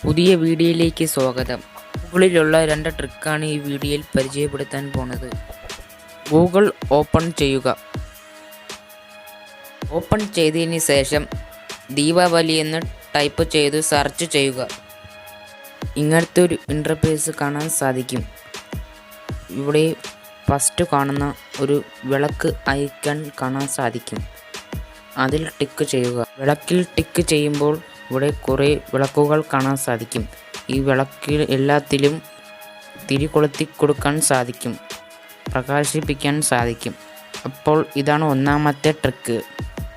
പുതിയ വീഡിയോയിലേക്ക് സ്വാഗതം. ഗൂഗിളിലുള്ള 2 ട്രിക്കാണ് ഈ വീഡിയോയിൽ പരിചയപ്പെടുത്താൻ പോണത്. ഗൂഗിൾ ഓപ്പൺ ചെയ്യുക. ഓപ്പൺ ചെയ്തതിന് ശേഷം ദീപാവലി എന്ന് ടൈപ്പ് ചെയ്ത് സെർച്ച് ചെയ്യുക. ഇങ്ങനത്തെ ഒരു ഇൻ്റർഫേസ് കാണാൻ സാധിക്കും. ഇവിടെ ഫസ്റ്റ് കാണുന്ന ഒരു വിളക്ക് ഐക്കൺ കാണാൻ സാധിക്കും. അതിൽ ടിക്ക് ചെയ്യുക. വിളക്കിൽ ടിക്ക് ചെയ്യുമ്പോൾ ഇവിടെ കുറേ വിളക്കുകൾ കാണാൻ സാധിക്കും. ഈ വിളക്കിൽ എല്ലാത്തിലും തിരി കൊളുത്തി കൊടുക്കാൻ സാധിക്കും, പ്രകാശിപ്പിക്കാൻ സാധിക്കും. അപ്പോൾ ഇതാണ് ഒന്നാമത്തെ ട്രിക്ക്.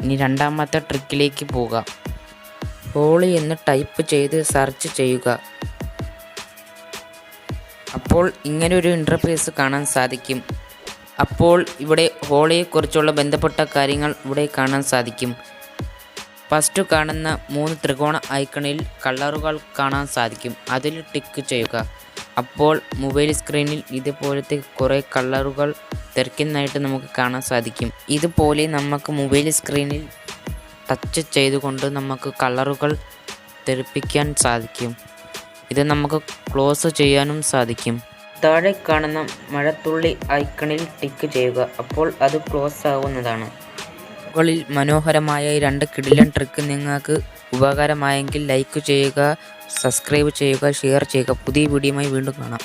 ഇനി രണ്ടാമത്തെ ട്രിക്കിലേക്ക് പോകാം. ഹോളി എന്ന് ടൈപ്പ് ചെയ്ത് സെർച്ച് ചെയ്യുക. അപ്പോൾ ഇങ്ങനെ ഒരു ഇൻ്റർഫേസ് കാണാൻ സാധിക്കും. അപ്പോൾ ഇവിടെ ഹോളിയെക്കുറിച്ചുള്ള ബന്ധപ്പെട്ട കാര്യങ്ങൾ ഇവിടെ കാണാൻ സാധിക്കും. ഫസ്റ്റ് കാണുന്ന 3 ത്രികോണ ഐക്കണിൽ കളറുകൾ കാണാൻ സാധിക്കും. അതിൽ ടിക്ക് ചെയ്യുക. അപ്പോൾ മൊബൈൽ സ്ക്രീനിൽ ഇതുപോലത്തെ കുറേ കളറുകൾ തെറിക്കുന്നതായിട്ട് നമുക്ക് കാണാൻ സാധിക്കും. ഇതുപോലെ നമുക്ക് മൊബൈൽ സ്ക്രീനിൽ ടച്ച് ചെയ്തുകൊണ്ട് നമുക്ക് കളറുകൾ തെറിപ്പിക്കാൻ സാധിക്കും. ഇത് നമുക്ക് ക്ലോസ് ചെയ്യാനും സാധിക്കും. താഴെ കാണുന്ന മഴത്തുള്ളി ഐക്കണിൽ ടിക്ക് ചെയ്യുക. അപ്പോൾ അത് ക്ലോസ് ആവുന്നതാണ്. മുകളിൽ മനോഹരമായ 2 കിടിലൻ ട്രിക്ക് നിങ്ങൾക്ക് ഉപകാരമായെങ്കിൽ ലൈക്ക് ചെയ്യുക, സബ്സ്ക്രൈബ് ചെയ്യുക, ഷെയർ ചെയ്യുക. പുതിയ വീഡിയോയുമായി വീണ്ടും കാണാം.